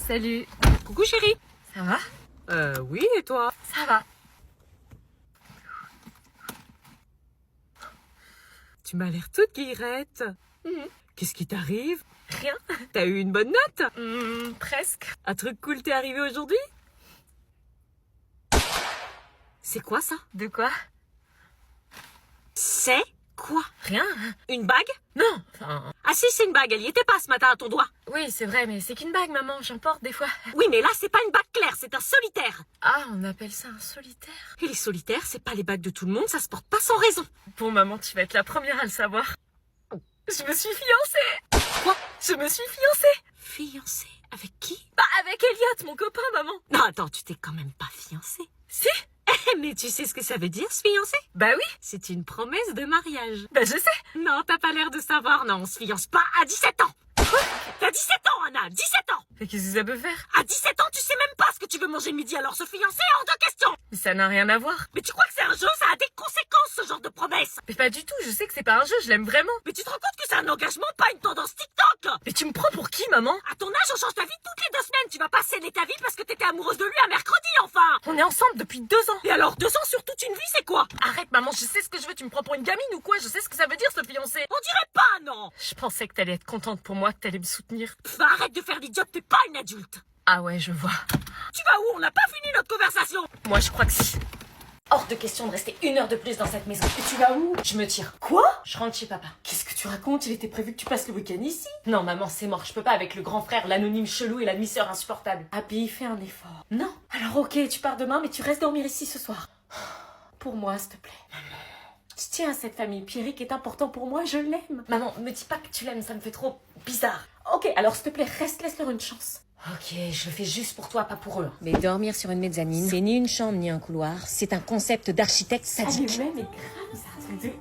Salut. Coucou chérie. Ça va? Oui, et toi? Ça va. Tu m'as l'air toute guillerette. Mhm. Qu'est-ce qui t'arrive? Rien. T'as eu une bonne note? Presque. Un truc cool t'est arrivé aujourd'hui? C'est quoi ça? De quoi? C'est quoi? Rien. Une bague? Non. Enfin... Ah si, c'est une bague, elle y était pas ce matin à ton doigt. Oui, c'est vrai, mais c'est qu'une bague, maman. J'en porte des fois. Oui, mais là, c'est pas une bague claire, c'est un solitaire. Ah, on appelle ça un solitaire. Et les solitaires, c'est pas les bagues de tout le monde, ça se porte pas sans raison. Bon, maman, tu vas être la première à le savoir. Je me suis fiancée. Quoi? Je me suis fiancée. Fiancée? Avec qui? Bah, avec Elliot, mon copain, maman. Non, attends, tu t'es quand même pas fiancée. Si? Mais tu sais ce que ça veut dire, se fiancer? Bah oui. C'est une promesse de mariage. Bah, je sais. Non, t'as pas l'air de savoir. Non, on se fiance pas à 17 ans. Quoi? T'as 17 ans, Anna, 17 ans. Mais qu'est-ce que ça peut faire? À 17 ans, tu sais même pas ce que tu veux manger midi, alors se fiancer hors de question. Mais ça n'a rien à voir. Mais tu crois que c'est un jeu? Ça a des conséquences, ce genre de promesse. Mais pas du tout, je sais que c'est pas un jeu, je l'aime vraiment. Mais tu te rends compte que c'est un engagement, pas une tendance TikTok? Mais tu me prends pour qui, maman? À ton âge, on change ta vie toutes les 2 semaines. Tu vas pas céder ta vie parce que t'étais amoureuse de lui un mercredi, enfin. On est ensemble depuis 2 ans. Et alors, 2 ans sur toute une vie, c'est quoi? Arrête, maman, je sais ce que je veux, tu me prends pour une gamine ou quoi? Je sais ce que ça veut dire, se fiancer. On dirait pas, non. Je pensais que t'allais être contente pour moi, que t'allais me soutenir. Pff, arrête de faire l'idiote, t'es pas une adulte. Ah ouais, je vois. Tu vas où? On n'a pas fini notre conversation. Moi, je crois que si. Hors de question de rester 1 heure de plus dans cette maison. Et tu vas où? Je me tire. Quoi? Je rentre chez papa. Qu'est-ce que tu racontes? Il était prévu que tu passes le week-end ici. Non, maman, c'est mort. Je peux pas avec le grand frère, l'anonyme chelou et la demi-sœur insupportable. Abby, fais un effort. Non. Alors ok, tu pars demain, mais tu restes dormir ici ce soir. Pour moi, s'il te plaît. Je tiens à cette famille. Pierrick est important pour moi, je l'aime. Maman, me dis pas que tu l'aimes, ça me fait trop bizarre. Ok, alors s'il te plaît, reste, laisse-leur une chance. Ok, je le fais juste pour toi, pas pour eux. Mais dormir sur une mezzanine, c'est ni une chambre ni un couloir, c'est un concept d'architecte sadique. mais grave, ça te dit.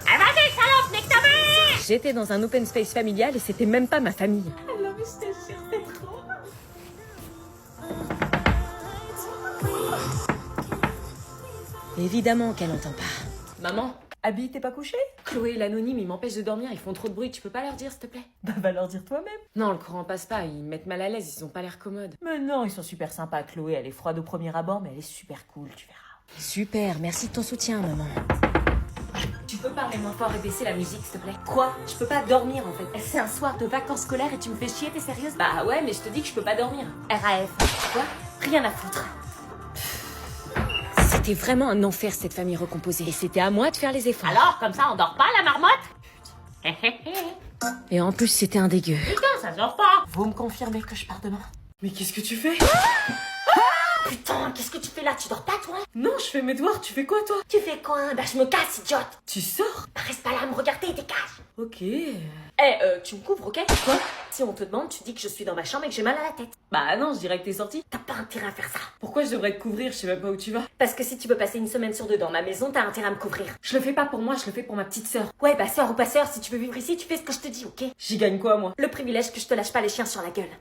Ah vas-y, salope, nique ta mère! J'étais dans un open space familial et c'était même pas ma famille. Alors, je te jure, c'est trop. Évidemment qu'elle n'entend pas. Maman, Abby, t'es pas couchée? Chloé et l'anonyme, ils m'empêchent de dormir, ils font trop de bruit, tu peux pas leur dire, s'il te plaît? Bah, va leur dire toi-même. Non, le courant passe pas, ils me mettent mal à l'aise, ils ont pas l'air commodes. Mais non, ils sont super sympas. Chloé, elle est froide au premier abord, mais elle est super cool, tu verras. Super, merci de ton soutien, maman. Tu peux parler moins fort et baisser la musique, s'il te plaît? Quoi? Je peux pas dormir en fait. C'est un soir de vacances scolaires et tu me fais chier, t'es sérieuse? Bah ouais, mais je te dis que je peux pas dormir. RAF. Quoi? Rien à foutre. C'était vraiment un enfer cette famille recomposée. Et c'était à moi de faire les efforts. Alors, comme ça, on dort pas la marmotte? Et en plus, c'était un dégueu. Putain, ça dort pas. Vous me confirmez que je pars demain? Mais qu'est-ce que tu fais? Putain, qu'est-ce que tu fais là? Tu dors pas, toi? Non, je fais mes devoirs, tu fais quoi, toi? Tu fais quoi? Bah, je me casse, idiote. Tu sors? Bah, reste pas là à me regarder, dégage. Ok. Tu me couvres, ok? Quoi? Si on te demande, tu dis que je suis dans ma chambre et que j'ai mal à la tête. Bah non, je dirais que t'es sortie. T'as pas intérêt à faire ça. Pourquoi je devrais te couvrir? Je sais même pas où tu vas. Parce que si tu veux passer une semaine sur 2 dans ma maison, t'as intérêt à me couvrir. Je le fais pas pour moi, je le fais pour ma petite sœur. Ouais, bah sœur ou pas sœur, si tu veux vivre ici, tu fais ce que je te dis, ok? J'y gagne quoi, moi? Le privilège que je te lâche pas les chiens sur la gueule.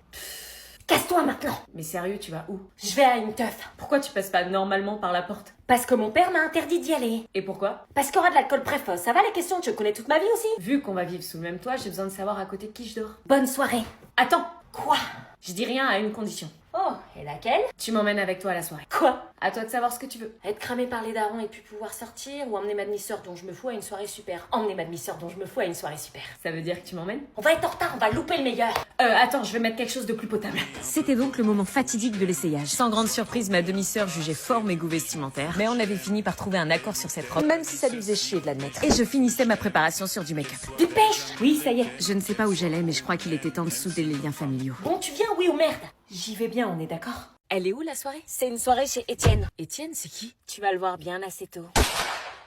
Casse-toi maintenant. Mais sérieux, tu vas où? Je vais à une teuf. Pourquoi tu passes pas normalement par la porte? Parce que mon père m'a interdit d'y aller. Et pourquoi? Parce qu'il y aura de l'alcool précoce. Ça va les questions? Tu connais toute ma vie aussi? Vu qu'on va vivre sous le même toit, j'ai besoin de savoir à côté de qui je dors. Bonne soirée. Attends! Quoi? Je dis rien à une condition. Oh, et laquelle? Tu m'emmènes avec toi à la soirée. Quoi? À toi de savoir ce que tu veux. Être cramé par les darons et puis pouvoir sortir, ou emmener ma demi-sœur dont je me fous à une soirée super. Emmener ma demi-sœur dont je me fous à une soirée super. Ça veut dire que tu m'emmènes? On va être en retard, on va louper le meilleur. Attends, je vais mettre quelque chose de plus potable. C'était donc le moment fatidique de l'essayage. Sans grande surprise, ma demi-sœur jugeait fort mes goûts vestimentaires. Mais on avait fini par trouver un accord sur cette robe, même si ça lui faisait chier de l'admettre. Et je finissais ma préparation sur du make-up. Dépêche! Oui, ça y est. Je ne sais pas où j'allais, mais je crois qu'il était temps de souder les liens familiaux. Bon, tu viens, oui ou merde? J'y vais bien, on est d'accord? Elle est où la soirée? C'est une soirée chez Étienne. Étienne, c'est qui? Tu vas le voir bien assez tôt.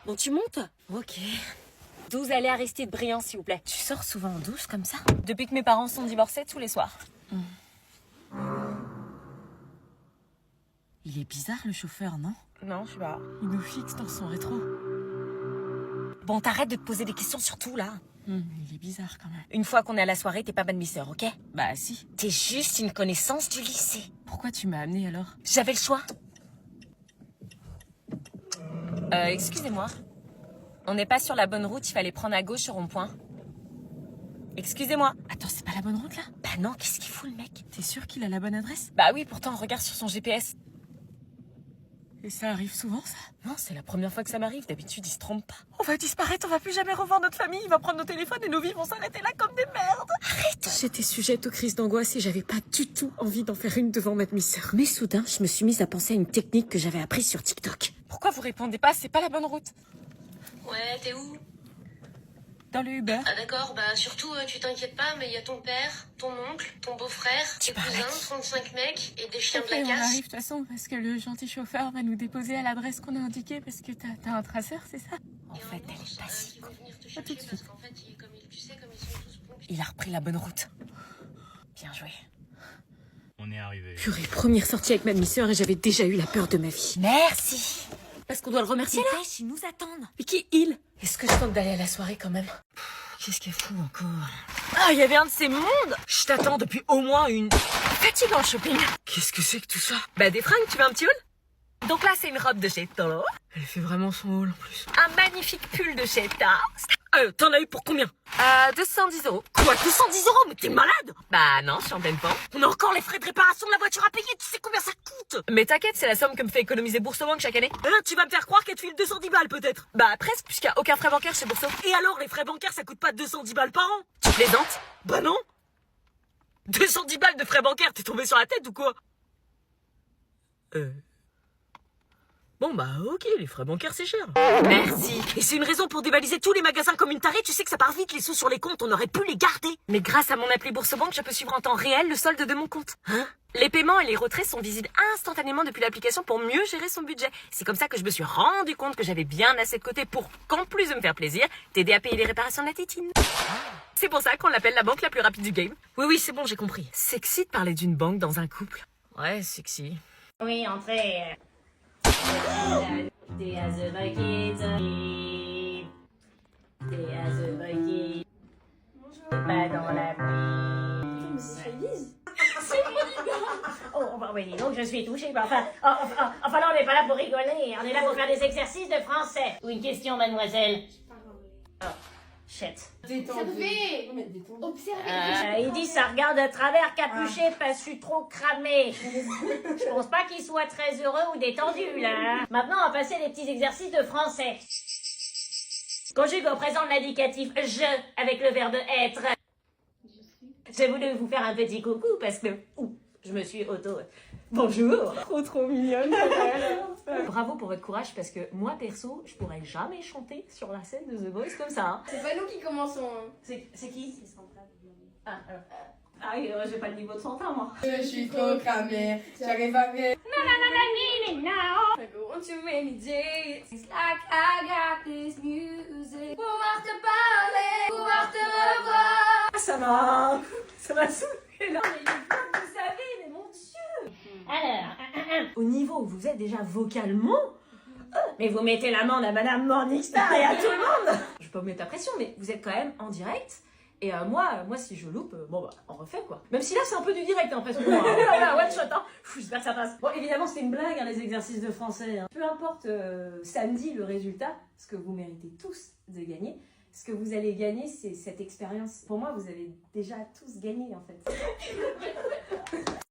Bon, tu montes? Ok. 12 allées Aristide Briand, s'il vous plaît. Tu sors souvent en douce comme ça? Depuis que mes parents sont divorcés, tous les soirs. Il est bizarre le chauffeur, non? Non, je sais pas. Il nous fixe dans son rétro. Bon, t'arrêtes de te poser des questions sur tout, là. Il est bizarre quand même. Une fois qu'on est à la soirée, t'es pas ma demi-sœur, ok? Bah si. T'es juste une connaissance du lycée. Pourquoi tu m'as amené alors? J'avais le choix. Excusez-moi. On n'est pas sur la bonne route, il fallait prendre à gauche au rond-point. Excusez-moi. Attends, c'est pas la bonne route là? Bah Bah non, qu'est-ce qu'il fout le mec? T'es sûr qu'il a la bonne adresse? Bah oui, pourtant, regarde sur son GPS. Et ça arrive souvent, ça? Non, c'est la première fois que ça m'arrive. D'habitude, il se trompe pas. On va disparaître, on va plus jamais revoir notre famille, il va prendre nos téléphones et nos vies vont s'arrêter là comme des merdes. Arrête! J'étais sujette aux crises d'angoisse et j'avais pas du tout envie d'en faire une devant ma demi-sœur. Mais soudain, je me suis mise à penser à une technique que j'avais apprise sur TikTok. Pourquoi vous répondez pas? C'est pas la bonne route. Ouais, t'es où? Dans le Uber. Ah d'accord, bah surtout tu t'inquiètes pas, mais il y a ton père, ton oncle, ton beau-frère, tes cousins, 35 mecs et des chiens Ok, de la on casse. arrive de toute façon parce que le gentil chauffeur va nous déposer à l'adresse qu'on a indiquée parce que t'as un traceur, c'est ça? En fait, elle est pas si con. Pas tout de suite. Parce qu'en fait, tu sais, comme ils sont tous pompiers. Il a repris la bonne route. Bien joué. On est arrivé. Purée, première sortie avec ma demi-sœur et j'avais déjà eu la peur de ma vie. Merci. Parce qu'on doit le remercier là. Dépêche, ils nous attendent. Mais qui il? Est-ce que je tente d'aller à la soirée quand même? Qu'est-ce qu'elle fout encore? Ah, il y avait un de ces mondes. Je t'attends depuis au moins une... Fatigant shopping. Qu'est-ce que c'est que tout ça? Bah des fringues, tu veux un petit haul? Donc là, c'est une robe de chez Tolo. Elle fait vraiment son haul en plus. Un magnifique pull de chez Tars. T'en as eu pour combien? 210 €. Quoi, 210 €? Mais t'es malade? Bah non, je suis en pleine forme. On a encore les frais de réparation de la voiture à payer, tu sais combien ça coûte? Mais t'inquiète, c'est la somme que me fait économiser Boursorama chaque année. Tu vas me faire croire qu'elle te file 210 balles peut-être? Bah presque, puisqu'il n'y a aucun frais bancaire chez Bourso. Et alors, les frais bancaires, ça coûte pas 210 balles par an? Tu plaisantes? Bah non. 210 balles de frais bancaires, t'es tombé sur la tête ou quoi? Bon bah ok, les frais bancaires c'est cher. Merci. Et c'est une raison pour dévaliser tous les magasins comme une tarée, tu sais que ça part vite les sous sur les comptes, on aurait pu les garder. Mais grâce à mon appli Boursobank, je peux suivre en temps réel le solde de mon compte. Hein? Les paiements et les retraits sont visibles instantanément depuis l'application pour mieux gérer son budget. C'est comme ça que je me suis rendu compte que j'avais bien assez de côté pour, qu'en plus de me faire plaisir, t'aider à payer les réparations de la tétine. C'est pour ça qu'on l'appelle la banque la plus rapide du game. Oui, c'est bon, j'ai compris. Sexy de parler d'une banque dans un couple. Ouais, sexy. Oui, entrez. Des as a bucket. Des as a bucket. Pas dans la pluie. C'est Oh, bah oui, donc je suis touchée. Bah, enfin, là, on n'est pas là pour rigoler. On est là pour faire des exercices de français. Ou une question, mademoiselle. Oh, shit. Ça te fait observer. Il dit ça regarde à travers capuché parce que je suis trop cramée. Je pense pas qu'il soit très heureux ou détendu là. Maintenant on va passer les petits exercices de français. Conjugue au présent de l'indicatif je avec le verbe être. J'ai voulu vous faire un petit coucou parce que je me suis auto... Bonjour. Trop mignonne. Bravo pour votre courage parce que moi perso je pourrais jamais chanter sur la scène de The Voice comme ça. Hein. C'est pas nous qui commençons. Hein. C'est qui? Ah oui, j'ai pas le niveau de Santa moi. Je suis trop cramée, j'arrive à me... Want to rainy days, it's like I got this music. Pouvoir te parler, pouvoir te revoir. Ça m'a saoulé là. Mais vous savez, mais mon Dieu. Alors, au niveau où vous êtes déjà vocalement, mais vous mettez l'amende à Madame Morningstar et à tout le monde. Je vais pas vous mettre la pression, mais vous êtes quand même en direct. Et moi, si je loupe, bon bah, on refait quoi. Même si là, c'est un peu du direct, hein, presque. Voilà, one shot, hein. J'espère que ça passe. Bon, évidemment, c'était une blague, hein, les exercices de français. Hein. Peu importe samedi le résultat, ce que vous méritez tous de gagner. Ce que vous allez gagner, c'est cette expérience. Pour moi, vous avez déjà tous gagné, en fait.